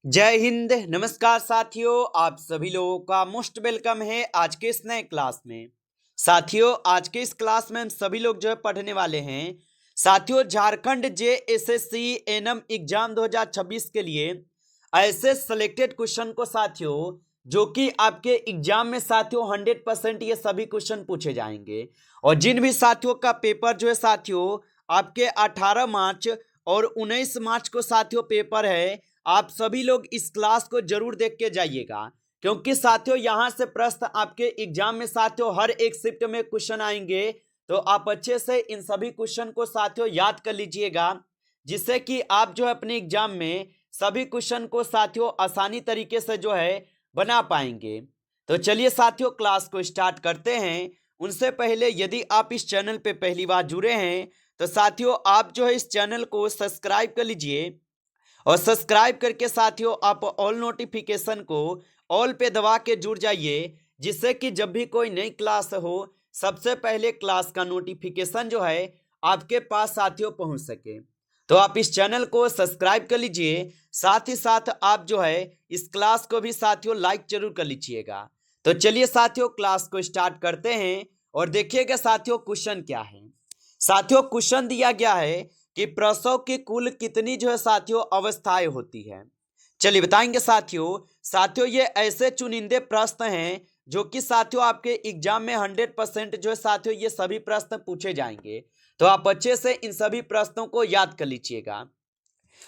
जय हिंद। नमस्कार साथियों, आप सभी लोगों का मोस्ट वेलकम है आज के इस नए क्लास में। साथियों, आज के इस क्लास में हम सभी लोग जो है पढ़ने वाले हैं साथियों झारखंड जेएसएससी एनएम एग्जाम 2026 के लिए ऐसे सिलेक्टेड क्वेश्चन को साथियों जो कि आपके एग्जाम में साथियों 100% ये सभी क्वेश्चन पूछे जाएंगे। और जिन भी साथियों का पेपर जो है साथियों आपके 18 मार्च और 19 मार्च को साथियों पेपर है, आप सभी लोग इस क्लास को जरूर देख के जाइएगा, क्योंकि साथियों यहां से प्रश्न आपके एग्जाम में साथियों हर एक शिफ्ट में क्वेश्चन आएंगे। तो आप अच्छे से इन सभी क्वेश्चन को साथियों याद कर लीजिएगा, जिससे कि आप जो है अपने एग्जाम में सभी क्वेश्चन को साथियों आसानी तरीके से जो है बना पाएंगे। तो चलिए साथियों क्लास को स्टार्ट करते हैं। उनसे पहले यदि आप इस चैनल पे पहली बार जुड़े हैं तो साथियों आप जो है इस चैनल को सब्सक्राइब कर लीजिए, और सब्सक्राइब करके साथियों आप ऑल नोटिफिकेशन को ऑल पे दबा के जुड़ जाइए, जिससे कि जब भी कोई नई क्लास हो सबसे पहले क्लास का नोटिफिकेशन जो है आपके पास साथियों पहुंच सके। तो आप इस चैनल को सब्सक्राइब कर लीजिए, साथ ही साथ आप जो है इस क्लास को भी साथियों लाइक जरूर कर लीजिएगा। तो चलिए साथियों क्लास को स्टार्ट करते हैं और देखिएगा साथियों क्वेश्चन क्या है। साथियों क्वेश्चन दिया गया है कि प्रसव की कुल कितनी जो है साथियों अवस्थाएं होती है। चलिए बताएंगे साथियों। साथियों ये ऐसे चुनिंदे प्रश्न हैं जो कि साथियों आपके एग्जाम में 100% जो है साथियों ये सभी प्रश्न पूछे जाएंगे। तो आप अच्छे से इन सभी प्रश्नों को याद कर लीजिएगा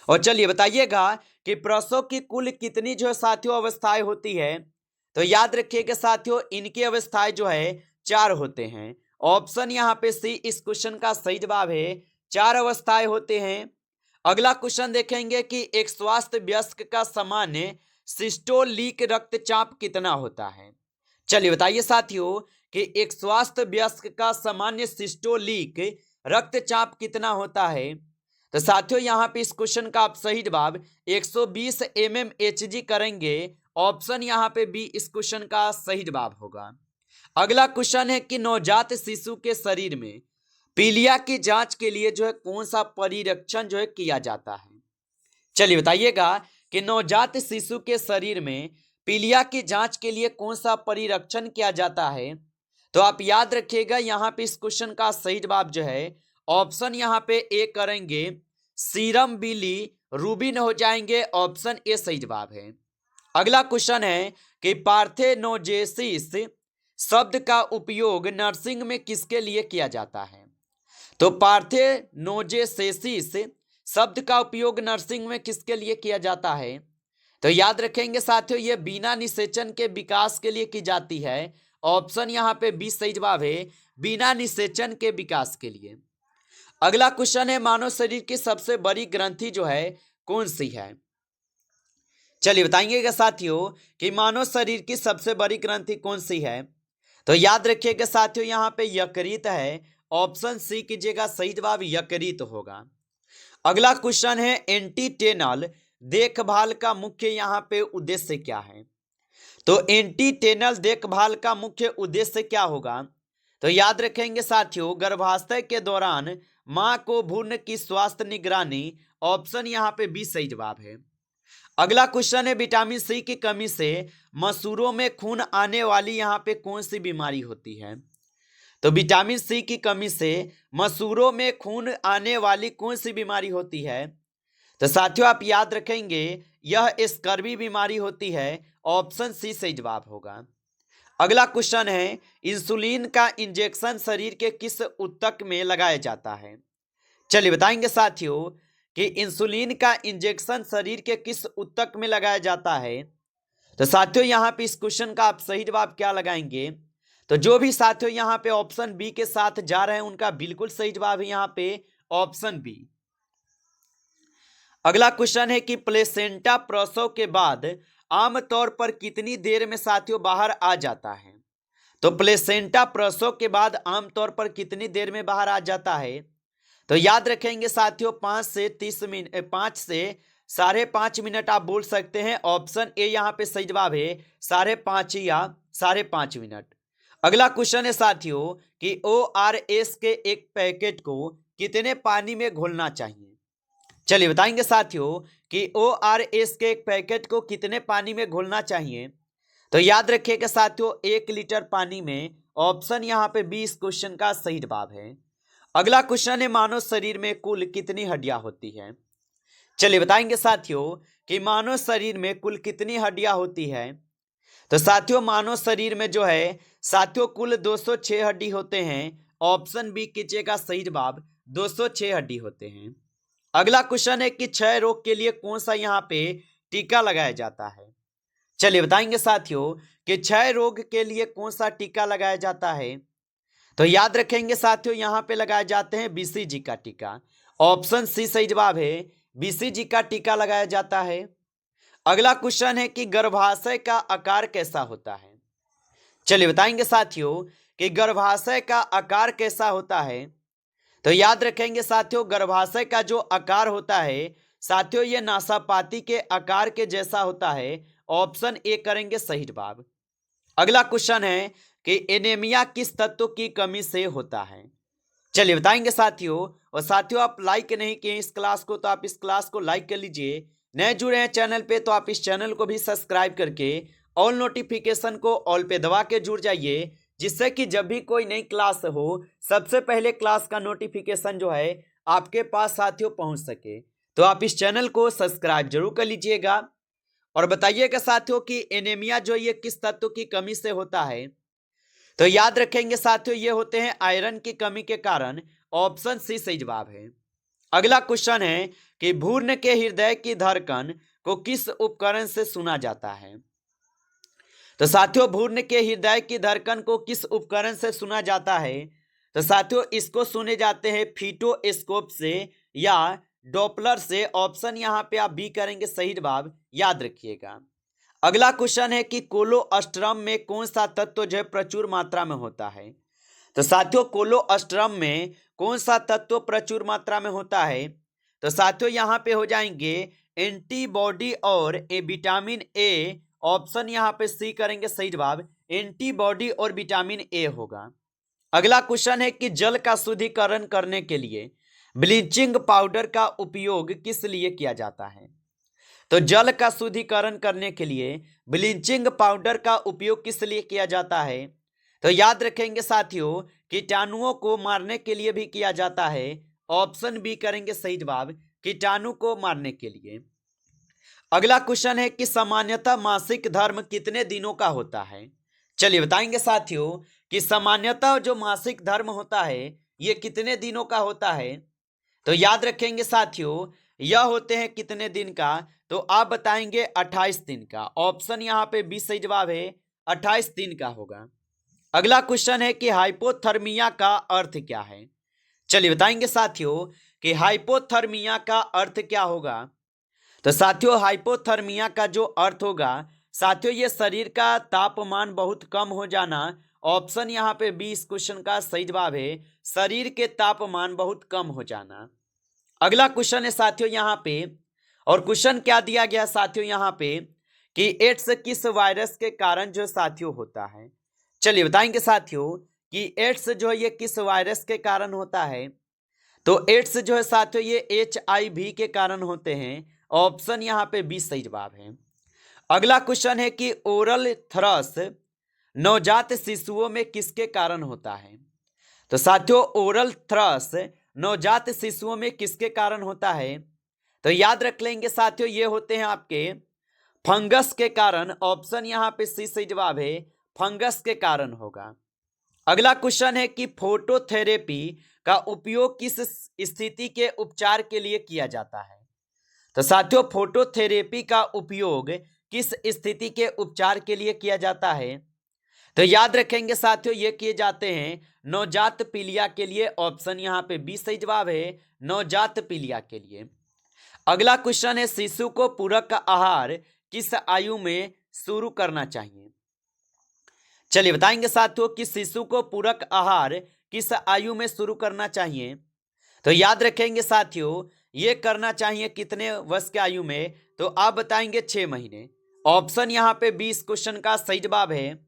और चलिए बताइएगा कि प्रसव की कुल कितनी जो है साथियों अवस्थाएं होती है। तो याद रखिएगा साथियों इनकी अवस्थाएं जो है 4 होते हैं। ऑप्शन यहाँ पे सी इस क्वेश्चन का सही जवाब है, 4 अवस्थाएं होते हैं। अगला क्वेश्चन देखेंगे कि एक स्वस्थ वयस्क का सामान्य सिस्टोलिक रक्तचाप कितना होता है। चलिए बताइए साथियों कि एक स्वस्थ वयस्क का सामान्य सिस्टोलिक रक्तचाप कितना होता है। तो साथियों यहाँ पे इस क्वेश्चन का आप सही जवाब 120 mmHg करेंगे। ऑप्शन यहाँ पे बी इस क्वेश्चन का सही जवाब होगा। अगला क्वेश्चन है कि नवजात शिशु के शरीर में पीलिया की जांच के लिए जो है कौन सा परीक्षण जो है किया जाता है। चलिए बताइएगा कि नवजात शिशु के शरीर में पीलिया की जांच के लिए कौन सा परीक्षण किया जाता है। तो आप याद रखिएगा यहाँ पे इस क्वेश्चन का सही जवाब जो है ऑप्शन यहाँ पे ए करेंगे, सीरम बिली रूबिन हो जाएंगे। ऑप्शन ए सही जवाब है। अगला क्वेश्चन है कि पार्थेनोजेसिस शब्द का उपयोग नर्सिंग में किसके लिए किया जाता है। तो पार्थेनोजेसिस शब्द का उपयोग नर्सिंग में किसके लिए किया जाता है। तो याद रखेंगे साथियों ये बिना निषेचन के विकास के लिए की जाती है। ऑप्शन यहाँ पे बी सही जवाब है, बिना निषेचन के विकास के लिए। अगला क्वेश्चन है मानव शरीर की सबसे बड़ी ग्रंथि जो है कौन सी है। चलिए बताएंगे साथियों कि मानव शरीर की सबसे बड़ी ग्रंथि कौन सी है। तो याद रखिएगा साथियों यहाँ पे यकृत है। ऑप्शन सी कीजिएगा, सही जवाब यकृत होगा। अगला क्वेश्चन है एंटीटेनल देखभाल का मुख्य यहाँ पे उद्देश्य क्या है। तो एंटीटेनल देखभाल का मुख्य उद्देश्य क्या होगा। तो याद रखेंगे साथियों गर्भावस्था के दौरान मां को भ्रूण की स्वास्थ्य निगरानी। ऑप्शन यहाँ पे बी सही जवाब है। अगला क्वेश्चन है विटामिन सी की कमी से मसूरों में खून आने वाली यहाँ पे कौन सी बीमारी होती है। तो विटामिन सी की कमी से मसूरों में खून आने वाली कौन सी बीमारी होती है। तो साथियों आप याद रखेंगे यह स्कर्वी बीमारी होती है। ऑप्शन सी सही जवाब होगा। अगला क्वेश्चन है इंसुलिन का इंजेक्शन शरीर के किस ऊतक में लगाया जाता है। चलिए बताएंगे साथियों कि इंसुलिन का इंजेक्शन शरीर के किस ऊतक में लगाया जाता है। तो साथियों यहाँ पे इस क्वेश्चन का आप सही जवाब क्या लगाएंगे। तो जो भी साथियों यहाँ पे ऑप्शन बी के साथ जा रहे हैं उनका बिल्कुल सही जवाब है यहाँ पे ऑप्शन बी। अगला क्वेश्चन है कि प्लेसेंटा प्रसव के बाद आमतौर पर कितनी देर में साथियों बाहर आ जाता है। तो प्लेसेंटा प्रसव के बाद आमतौर पर कितनी देर में बाहर आ जाता है। तो याद रखेंगे साथियों 5 से 30 मिनट, 5 से 5.5 मिनट आप बोल सकते हैं। ऑप्शन ए यहाँ पे सही जवाब है 5.5 या 5.5 मिनट। अगला क्वेश्चन है साथियों कि ORS के एक पैकेट को कितने पानी में घोलना चाहिए। चलिए बताएंगे साथियों कि ORS के एक पैकेट को कितने पानी में घोलना चाहिए। तो याद रखिएगा साथियों 1 लीटर पानी में, ऑप्शन यहाँ पे 20 क्वेश्चन का सही जवाब है। अगला क्वेश्चन है मानव शरीर में कुल कितनी हड्डियां होती हैं। चलिए बताएंगे साथियों कि मानव शरीर में कुल कितनी हड्डियां होती है। तो साथियों मानव शरीर में जो है साथियों कुल 206 हड्डी होते हैं। ऑप्शन बी कीजिएगा सही जवाब, 206 हड्डी होते हैं। अगला क्वेश्चन है कि क्षय रोग के लिए कौन सा यहाँ पे टीका लगाया जाता है। चलिए बताएंगे साथियों कि क्षय रोग के लिए कौन सा टीका लगाया जाता है। तो याद रखेंगे साथियों यहाँ पे लगाए जाते हैं BCG का टीका। ऑप्शन सी सही जवाब है, BCG का टीका लगाया जाता है। अगला क्वेश्चन है कि गर्भाशय का आकार कैसा होता है। चलिए बताएंगे साथियों कि गर्भाशय का आकार कैसा होता है। तो याद रखेंगे साथियों गर्भाशय का जो आकार होता है साथियों ये नासापाती के आकार के जैसा होता है। ऑप्शन ए करेंगे सही जवाब। अगला क्वेश्चन है कि एनीमिया किस तत्व की कमी से होता है। चलिए बताएंगे साथियों, और साथियों आप लाइक नहीं किए इस क्लास को तो आप इस क्लास को लाइक कर लीजिए। नए जुड़े हैं चैनल पे तो आप इस चैनल को भी सब्सक्राइब करके ऑल नोटिफिकेशन को ऑल पे दबा के जुड़ जाइए, जिससे कि जब भी कोई नई क्लास हो सबसे पहले क्लास का नोटिफिकेशन जो है आपके पास साथियों पहुंच सके। तो आप इस चैनल को सब्सक्राइब जरूर कर लीजिएगा और बताइएगा साथियों कि एनीमिया जो ये किस तत्व की कमी से होता है। तो याद रखेंगे साथियों ये होते हैं आयरन की कमी के कारण। ऑप्शन सी सही जवाब है। अगला क्वेश्चन है कि भ्रूण के हृदय की धड़कन को किस उपकरण से सुना जाता है। तो साथियों भ्रूण के हृदय की धड़कन को किस उपकरण से सुना जाता है। तो साथियों इसको सुने जाते हैं फीटोस्कोप से या डॉपलर से। ऑप्शन यहाँ पे आप बी करेंगे सही जवाब, याद रखिएगा। अगला क्वेश्चन है कि कोलोस्ट्रम में कौन सा तत्व जो है प्रचुर मात्रा में होता है। तो साथियों कोलोस्ट्रम में कौन सा तत्व प्रचुर मात्रा में होता है। तो साथियों यहाँ पे हो जाएंगे एंटीबॉडी और विटामिन ए। ऑप्शन यहाँ पे सी करेंगे सही जवाब, एंटीबॉडी और विटामिन ए होगा। अगला क्वेश्चन है कि जल का शुद्धिकरण करने के लिए ब्लीचिंग पाउडर का उपयोग किस लिए किया जाता है। तो जल का शुद्धिकरण करने के लिए ब्लीचिंग पाउडर का उपयोग किस लिए किया जाता है। तो याद रखेंगे साथियों कीटाणुओं को मारने के लिए भी किया जाता है। ऑप्शन बी करेंगे सही जवाब, कीटाणु को मारने के लिए। अगला क्वेश्चन है कि सामान्यतः मासिक धर्म कितने दिनों का होता है। चलिए बताएंगे साथियों कि सामान्यतः जो मासिक धर्म होता है ये कितने दिनों का होता है। तो याद रखेंगे साथियों यह होते हैं कितने दिन का। तो आप बताएंगे 28 दिन का। ऑप्शन यहाँ पे 20 सही जवाब है, 28 दिन का होगा। अगला क्वेश्चन है कि हाइपोथर्मिया का अर्थ क्या है। चलिए बताएंगे साथियों कि हाइपोथर्मिया का अर्थ क्या होगा। तो साथियों हाइपोथर्मिया का जो अर्थ होगा साथियों ये शरीर का तापमान बहुत कम हो जाना। ऑप्शन यहाँ पे 20 क्वेश्चन का सही जवाब है, शरीर के तापमान बहुत कम हो जाना। अगला क्वेश्चन है साथियों यहाँ पे, और क्वेश्चन क्या दिया गया साथियों यहाँ पे कि एड्स किस वायरस के कारण जो साथियों होता है। चलिए बताएंगे साथियों कि एड्स जो है ये किस वायरस के कारण होता है। तो एड्स जो है साथियों ये HIV के कारण होते हैं। ऑप्शन यहाँ पे 20 सही जवाब है। अगला क्वेश्चन है कि ओरल थ्रस नवजात शिशुओं में किसके कारण होता है। तो साथियों ओरल थ्रस नवजात शिशुओं में किसके कारण होता है। तो याद रख लेंगे साथियों ये होते हैं आपके फंगस के कारण। ऑप्शन यहाँ पे सी सही जवाब है, फंगस के कारण होगा। अगला क्वेश्चन है कि फोटोथेरेपी का उपयोग किस स्थिति के उपचार के लिए किया जाता है। तो साथियों फोटोथेरेपी का उपयोग किस स्थिति के उपचार के लिए किया जाता है। तो याद रखेंगे साथियों ये किए जाते हैं नवजात पीलिया के लिए। ऑप्शन यहाँ पे 20 सही जवाब है, नवजात पीलिया के लिए। अगला क्वेश्चन है शिशु को पूरक आहार किस आयु में शुरू करना चाहिए। चलिए बताएंगे साथियों कि शिशु को पूरक आहार किस आयु में शुरू करना चाहिए। तो याद रखेंगे साथियों ये करना चाहिए कितने वर्ष के आयु में। तो आप बताएंगे 6 महीने। ऑप्शन यहाँ पे 20 क्वेश्चन का सही जवाब है।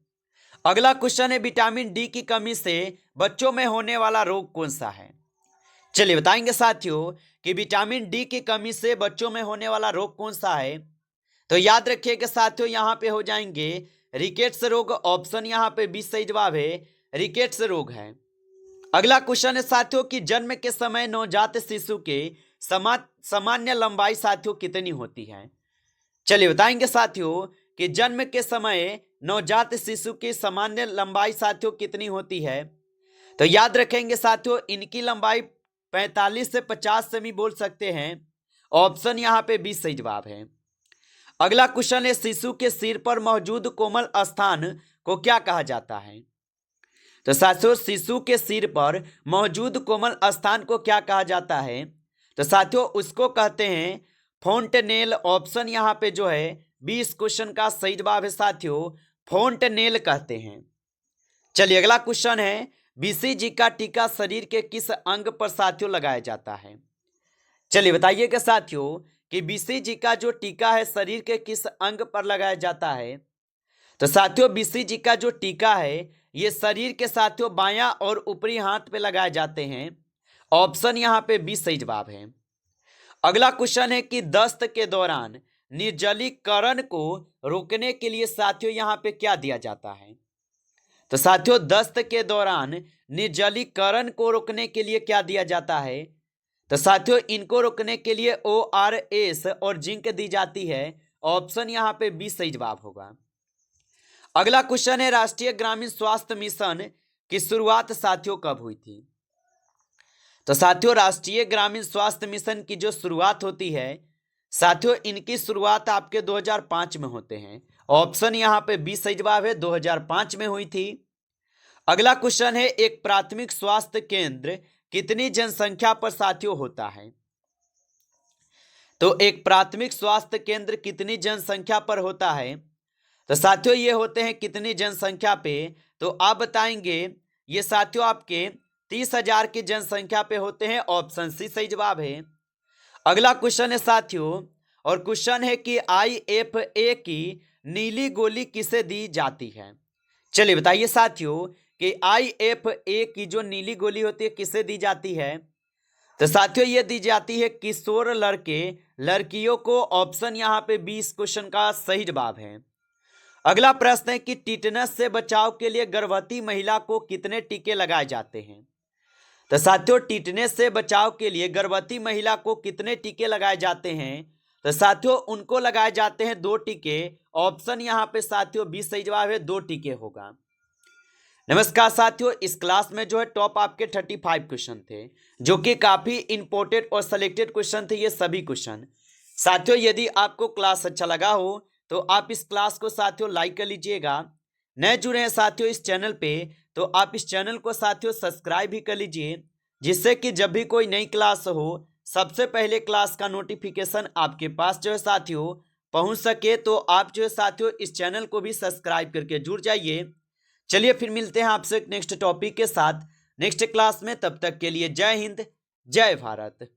अगला क्वेश्चन है विटामिन डी की कमी से बच्चों में होने वाला रोग कौन सा है। चलिए बताएंगे साथियों कि विटामिन डी की कमी से बच्चों में होने वाला रोग कौन सा है? तो याद रखिए कि साथियों यहाँ पे हो जाएंगे रिकेट्स रोग। ऑप्शन यहाँ पे बी सही जवाब है, रिकेट्स रोग है। अगला क्वेश्चन है साथियों कि जन्म के समय नवजात शिशु के सामान्य लंबाई साथियों कितनी होती है? चलिए बताएंगे साथियों कि जन्म के समय नवजात शिशु की सामान्य लंबाई साथियों कितनी होती है। तो याद रखेंगे साथियों इनकी लंबाई 45 से 50 सेमी बोल सकते हैं। ऑप्शन यहाँ पे 20 सही जवाब है। अगला क्वेश्चन है शिशु के सिर पर मौजूद कोमल स्थान को क्या कहा जाता है? तो साथियों शिशु के सिर पर मौजूद कोमल स्थान को क्या कहा जाता है? तो साथियों उसको कहते हैं फोंटनेल। ऑप्शन यहाँ पे जो है 20 क्वेश्चन का सही जवाब है साथियों, फोंटनेल कहते हैं। चलिए अगला क्वेश्चन है बीसीजी का टीका शरीर के किस अंग पर साथियों लगाया जाता है? चलिए बताइएगा साथियों कि बीसीजी का जो टीका है शरीर के किस अंग पर लगाया जाता है? तो साथियों बीसीजी का जो टीका है ये शरीर के साथियों बायां और ऊपरी हाथ पे लगाए जाते हैं। ऑप्शन यहाँ पे 20 सही जवाब है। अगला क्वेश्चन है कि दस्त के दौरान निर्जलीकरण को रोकने के लिए साथियों यहाँ पे क्या दिया जाता है? तो साथियों दस्त के दौरान निर्जलीकरण को रोकने के लिए क्या दिया जाता है? तो साथियों इनको रोकने के लिए ORS और जिंक दी जाती है। ऑप्शन यहाँ पे 20 सही जवाब होगा। अगला क्वेश्चन है राष्ट्रीय ग्रामीण स्वास्थ्य मिशन की शुरुआत साथियों कब हुई थी? तो साथियों राष्ट्रीय ग्रामीण स्वास्थ्य मिशन की जो शुरुआत होती है साथियों इनकी शुरुआत आपके 2005 में होते हैं। ऑप्शन यहाँ पे 20 सही जवाब है, 2005 में हुई थी। अगला क्वेश्चन है एक प्राथमिक स्वास्थ्य केंद्र कितनी जनसंख्या पर साथियों होता है? तो एक प्राथमिक स्वास्थ्य केंद्र कितनी जनसंख्या पर होता है? तो साथियों ये होते हैं कितनी जनसंख्या पे? तो आप बताएंगे ये साथियों आपके 30,000 की जनसंख्या पे होते हैं। ऑप्शन सी सही जवाब है। अगला क्वेश्चन है साथियों और क्वेश्चन है कि IFA की नीली गोली किसे दी जाती है? चलिए बताइए साथियों कि IFA की जो नीली गोली होती है किसे दी जाती है? तो साथियों ये दी जाती है किशोर लड़के लड़कियों को। ऑप्शन यहाँ पे 20 क्वेश्चन का सही जवाब है। अगला प्रश्न है कि टिटनस से बचाव के लिए गर्भवती महिला को कितने टीके लगाए जाते हैं? तो साथियों टिटनेस से बचाव के लिए गर्भवती महिला को कितने टीके लगाए जाते हैं? तो साथियों उनको लगाए जाते हैं 2 टीके। ऑप्शन यहाँ पे साथियों 20 सही जवाब है, 2 टीके होगा। नमस्कार साथियों इस क्लास में जो है टॉप आपके 35 क्वेश्चन थे जो कि काफी इंपोर्टेंट और सिलेक्टेड क्वेश्चन थे ये सभी क्वेश्चन। साथियों यदि आपको क्लास अच्छा लगा हो तो आप इस क्लास को साथियों लाइक कर लीजिएगा। नए जुड़े हैं साथियों इस चैनल पे तो आप इस चैनल को साथियों सब्सक्राइब भी कर लीजिए जिससे कि जब भी कोई नई क्लास हो सबसे पहले क्लास का नोटिफिकेशन आपके पास जो है साथियों पहुंच सके। तो आप जो है साथियों इस चैनल को भी सब्सक्राइब करके जुड़ जाइए। चलिए फिर मिलते हैं आपसे नेक्स्ट टॉपिक के साथ नेक्स्ट क्लास में। तब तक के लिए जय हिंद जय भारत।